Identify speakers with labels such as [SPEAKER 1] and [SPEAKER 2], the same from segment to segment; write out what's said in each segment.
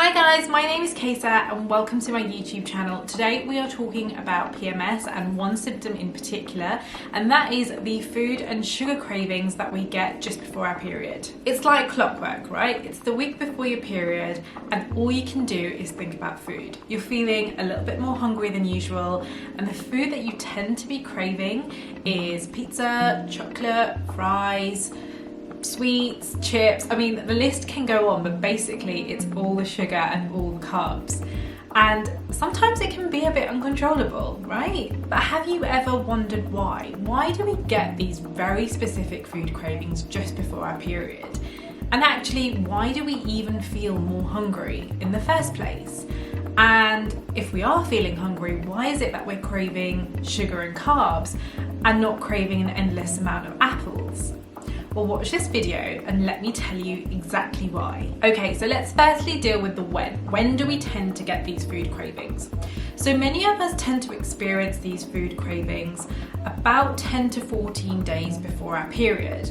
[SPEAKER 1] Hi guys, my name is Kesar and welcome to my YouTube channel. Today we are talking about PMS and one symptom in particular, and that is the food and sugar cravings that we get just before our period. It's like clockwork, right? It's the week before your period and all you can do is think about food. You're feeling a little bit more hungry than usual, and the food that you tend to be craving is pizza, chocolate, fries, sweets, chips. I mean, the list can go on, but basically it's all the sugar and all the carbs. And sometimes it can be a bit uncontrollable, right? But have you ever wondered why? Why do we get these very specific food cravings just before our period? And actually, why do we even feel more hungry in the first place? And if we are feeling hungry, why is it that we're craving sugar and carbs and not craving an endless amount of apples? Well, watch this video and let me tell you exactly why. Okay, so let's firstly deal with the when. When do we tend to get these food cravings? So many of us tend to experience these food cravings about 10 to 14 days before our period.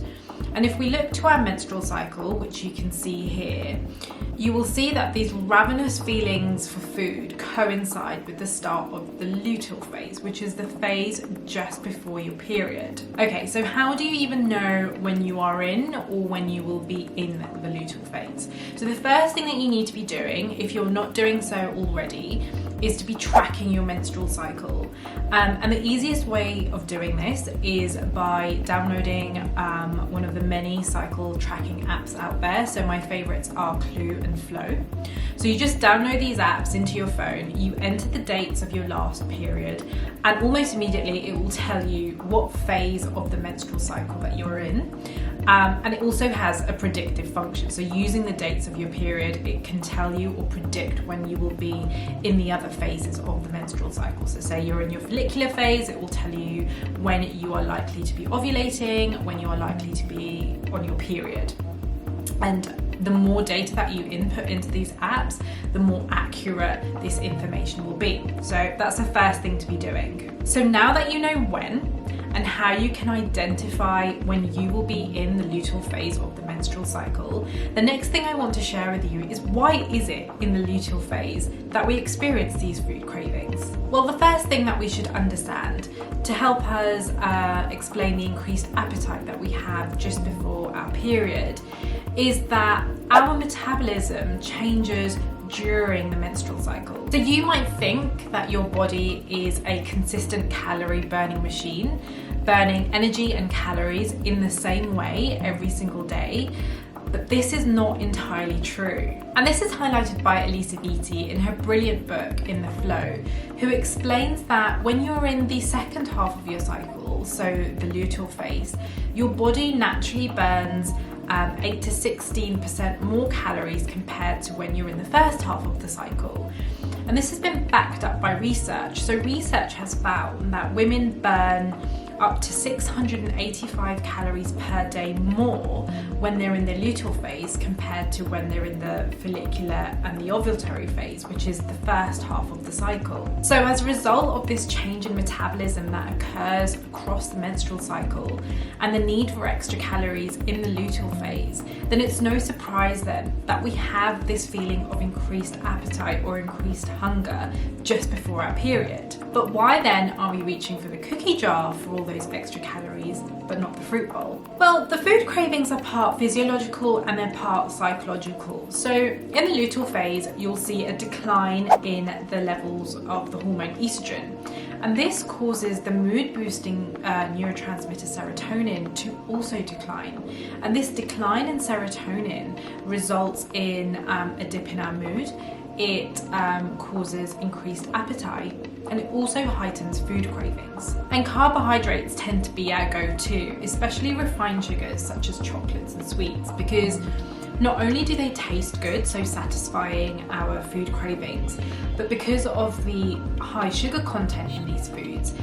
[SPEAKER 1] And if we look to our menstrual cycle, which you can see here, you will see that these ravenous feelings for food coincide with the start of the luteal phase, which is the phase just before your period. Okay, so how do you even know when you are in or when you will be in the luteal phase? So the first thing that you need to be doing, if you're not doing so already, is to be tracking your menstrual cycle. And the easiest way of doing this is by downloading one of the many cycle tracking apps out there. So my favorites are Clue and Flow. So you just download these apps into your phone, you enter the dates of your last period, and almost immediately it will tell you what phase of the menstrual cycle that you're in. And it also has a predictive function. So using the dates of your period, it can tell you or predict when you will be in the other phases of the menstrual cycle. So say you're in your follicular phase, it will tell you when you are likely to be ovulating, when you are likely to be on your period. And the more data that you input into these apps, the more accurate this information will be. So that's the first thing to be doing. So now that you know when and how you can identify when you will be in the luteal phase of the menstrual cycle, the next thing I want to share with you is why is it in the luteal phase that we experience these food cravings? Well, the first thing that we should understand to help us explain the increased appetite that we have just before our period is that our metabolism changes during the menstrual cycle. So you might think that your body is a consistent calorie burning machine, burning energy and calories in the same way every single day, but this is not entirely true. And this is highlighted by Elisa Vitti in her brilliant book, In the Flow, who explains that when you're in the second half of your cycle, so the luteal phase, your body naturally burns 8 to 16% more calories compared to when you're in the first half of the cycle. And this has been backed up by research. So research has found that women burn up to 685 calories per day more when they're in the luteal phase compared to when they're in the follicular and the ovulatory phase, which is the first half of the cycle. So as a result of this change in metabolism that occurs across the menstrual cycle and the need for extra calories in the luteal phase, then it's no surprise then that we have this feeling of increased appetite or increased hunger just before our period. But why then are we reaching for the cookie jar for all those extra calories, but not the fruit bowl? Well, the food cravings are part physiological and they're part psychological. So in the luteal phase, you'll see a decline in the levels of the hormone estrogen. And this causes the mood boosting neurotransmitter serotonin to also decline. And this decline in serotonin results in a dip in our mood. It causes increased appetite, and it also heightens food cravings. And carbohydrates tend to be our go-to, especially refined sugars such as chocolates and sweets, because not only do they taste good, so satisfying our food cravings, but because of the high sugar content in these foods,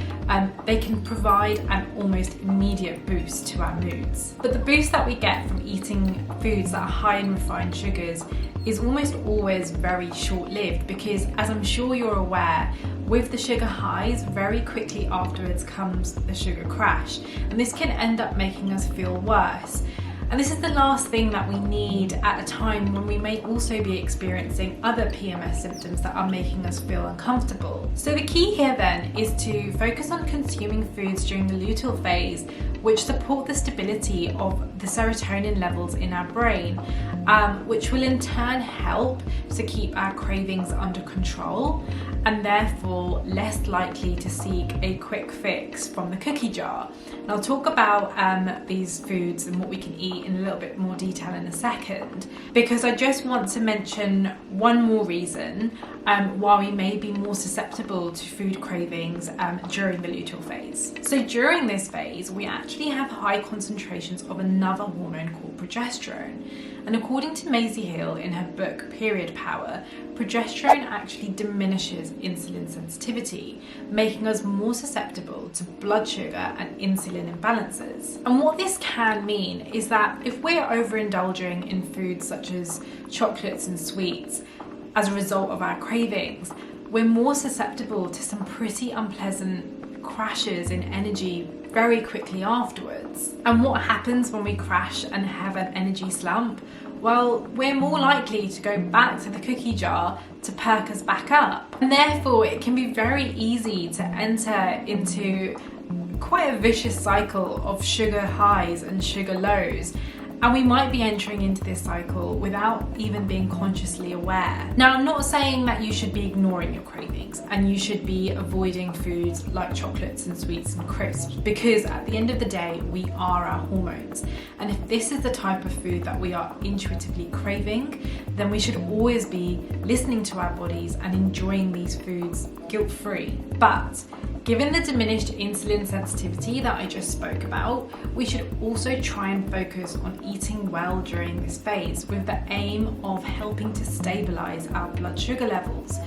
[SPEAKER 1] they can provide an almost immediate boost to our moods. But the boost that we get from eating foods that are high in refined sugars is almost always very short-lived, because as I'm sure you're aware, with the sugar highs, very quickly afterwards comes the sugar crash, and this can end up making us feel worse. And this is the last thing that we need at a time when we may also be experiencing other PMS symptoms that are making us feel uncomfortable. So the key here then is to focus on consuming foods during the luteal phase which support the stability of the serotonin levels in our brain, which will in turn help to keep our cravings under control and therefore less likely to seek a quick fix from the cookie jar. And I'll talk about these foods and what we can eat in a little bit more detail in a second, because I just want to mention one more reason why we may be more susceptible to food cravings during the luteal phase. So during this phase, we actually have high concentrations of another hormone called progesterone. And according to Maisie Hill in her book Period Power, progesterone actually diminishes insulin sensitivity, making us more susceptible to blood sugar and insulin imbalances. And what this can mean is that if we're overindulging in foods such as chocolates and sweets as a result of our cravings, we're more susceptible to some pretty unpleasant crashes in energy very quickly afterwards. And what happens when we crash and have an energy slump? Well, we're more likely to go back to the cookie jar to perk us back up. And therefore, it can be very easy to enter into quite a vicious cycle of sugar highs and sugar lows. And we might be entering into this cycle without even being consciously aware. Now, I'm not saying that you should be ignoring your cravings and you should be avoiding foods like chocolates and sweets and crisps, because at the end of the day, we are our hormones. And if this is the type of food that we are intuitively craving, then we should always be listening to our bodies and enjoying these foods guilt-free. But given the diminished insulin sensitivity that I just spoke about, we should also try and focus on eating well during this phase with the aim of helping to stabilize our blood sugar levels,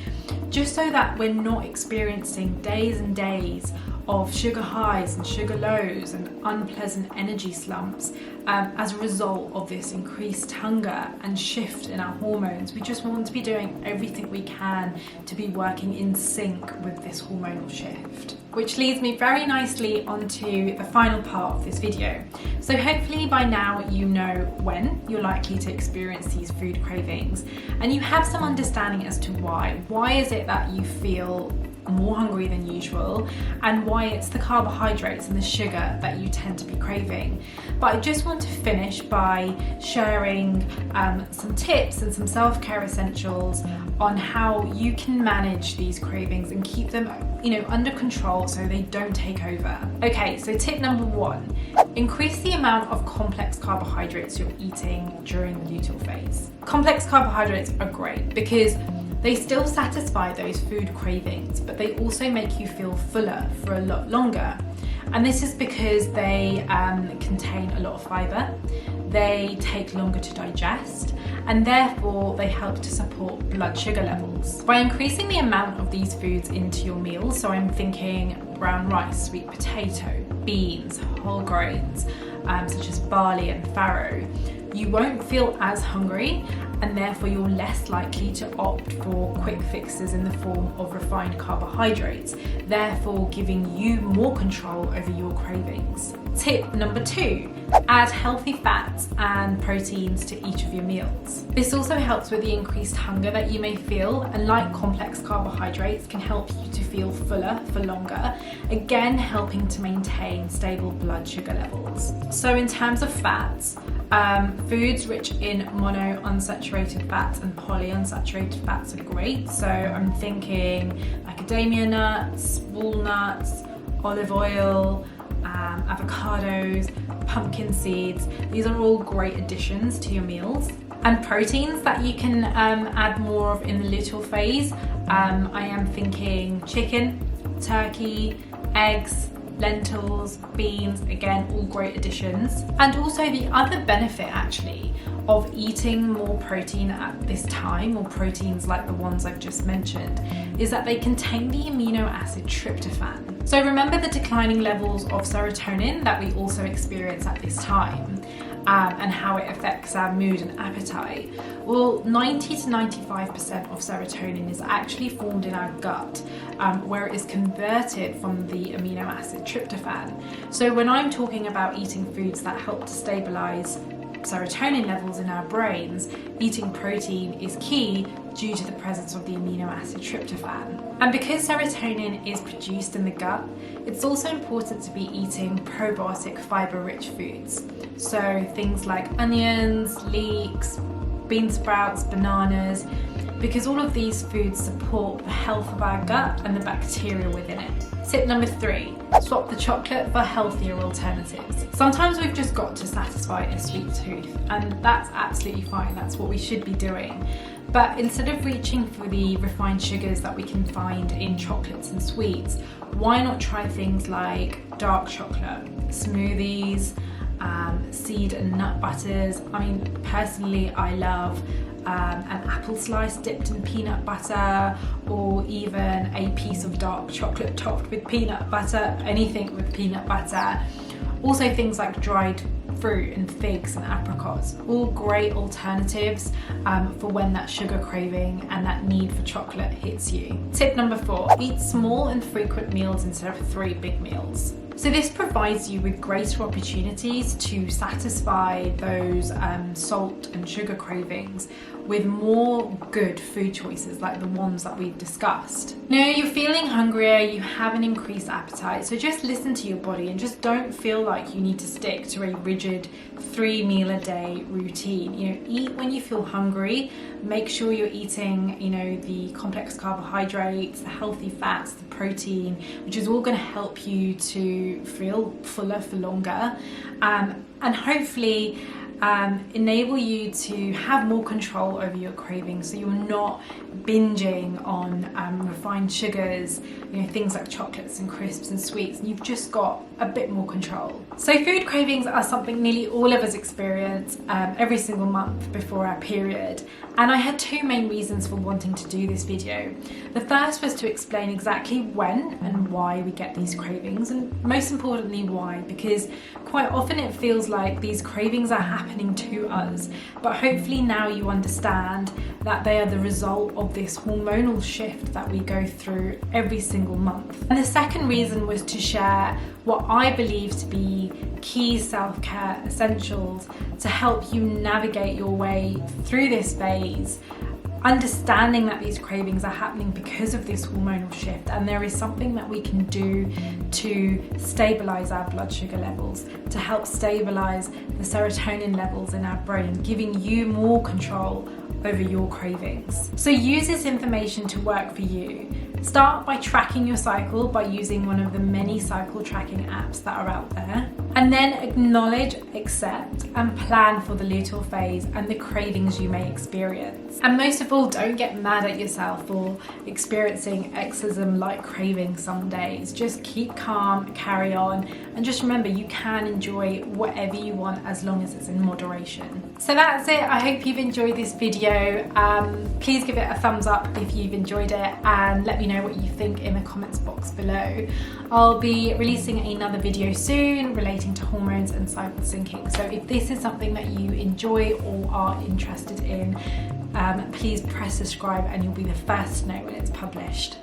[SPEAKER 1] just so that we're not experiencing days and days of sugar highs and sugar lows and unpleasant energy slumps as a result of this increased hunger and shift in our hormones. We just want to be doing everything we can to be working in sync with this hormonal shift. Which leads me very nicely onto the final part of this video. So hopefully by now you know when you're likely to experience these food cravings and you have some understanding as to why. Why is it that you feel more hungry than usual, and why it's the carbohydrates and the sugar that you tend to be craving. But I just want to finish by sharing some tips and some self-care essentials on how you can manage these cravings and keep them, under control so they don't take over. Okay, so tip number 1, increase the amount of complex carbohydrates you're eating during the luteal phase. Complex carbohydrates are great because they still satisfy those food cravings, but they also make you feel fuller for a lot longer. And this is because they contain a lot of fiber, they take longer to digest, and therefore they help to support blood sugar levels. By increasing the amount of these foods into your meals, so I'm thinking brown rice, sweet potato, beans, whole grains, such as barley and farro, you won't feel as hungry, and therefore you're less likely to opt for quick fixes in the form of refined carbohydrates, therefore giving you more control over your cravings. Tip number 2, add healthy fats and proteins to each of your meals. This also helps with the increased hunger that you may feel, and like complex carbohydrates, can help you to feel fuller for longer, again helping to maintain stable blood sugar levels. So in terms of fats, foods rich in monounsaturated fats and polyunsaturated fats are great. So I'm thinking macadamia nuts, walnuts, olive oil, avocados, pumpkin seeds. These are all great additions to your meals. And proteins that you can add more of in the luteal phase, I am thinking chicken, turkey, eggs, lentils, beans, again, all great additions. And also the other benefit actually of eating more protein at this time, or proteins like the ones I've just mentioned, is that they contain the amino acid tryptophan. So remember the declining levels of serotonin that we also experience at this time, and how it affects our mood and appetite. Well, 90 to 95% of serotonin is actually formed in our gut, where it is converted from the amino acid tryptophan. So when I'm talking about eating foods that help to stabilize serotonin levels in our brains, eating protein is key due to the presence of the amino acid tryptophan. And because serotonin is produced in the gut, it's also important to be eating probiotic fiber-rich foods. So things like onions, leeks, bean sprouts, bananas, because all of these foods support the health of our gut and the bacteria within it. Tip number 3, swap the chocolate for healthier alternatives. Sometimes we've just got to satisfy a sweet tooth, and that's absolutely fine, that's what we should be doing. But instead of reaching for the refined sugars that we can find in chocolates and sweets, why not try things like dark chocolate, smoothies, seed and nut butters. I mean, personally, I love an apple slice dipped in peanut butter, or even a piece of dark chocolate topped with peanut butter, anything with peanut butter. Also things like dried fruit and figs and apricots, all great alternatives for when that sugar craving and that need for chocolate hits you. Tip number 4, eat small and frequent meals instead of 3 big meals. So this provides you with greater opportunities to satisfy those salt and sugar cravings with more good food choices like the ones that we've discussed. Now you're feeling hungrier, you have an increased appetite, so just listen to your body and just don't feel like you need to stick to a rigid 3 meal a day routine. You know, eat when you feel hungry, make sure you're eating, you know, the complex carbohydrates, the healthy fats, the protein, which is all going to help you to feel fuller for longer, and hopefully enable you to have more control over your cravings, so you're not binging on refined sugars, you know, things like chocolates and crisps and sweets, and you've just got a bit more control. So food cravings are something nearly all of us experience every single month before our period, and I had 2 main reasons for wanting to do this video. The first was to explain exactly when and why we get these cravings, and most importantly why, because quite often it feels like these cravings are happening to us, but hopefully now you understand that they are the result of this hormonal shift that we go through every single month. And the second reason was to share what I believe to be key self-care essentials to help you navigate your way through this phase, understanding that these cravings are happening because of this hormonal shift, and there is something that we can do to stabilize our blood sugar levels, to help stabilize the serotonin levels in our brain, giving you more control over your cravings. So use this information to work for you. Start by tracking your cycle by using one of the many cycle tracking apps that are out there, and then acknowledge, accept, and plan for the luteal phase and the cravings you may experience. And most of all, don't get mad at yourself for experiencing exorcism-like cravings some days. Just keep calm, carry on, and just remember you can enjoy whatever you want as long as it's in moderation. So that's it. I hope you've enjoyed this video. Please give it a thumbs up if you've enjoyed it, and let me know what you think in the comments box below. I'll be releasing another video soon relating to hormones and cycle syncing. So if this is something that you enjoy or are interested in, please press subscribe and you'll be the first to know when it's published.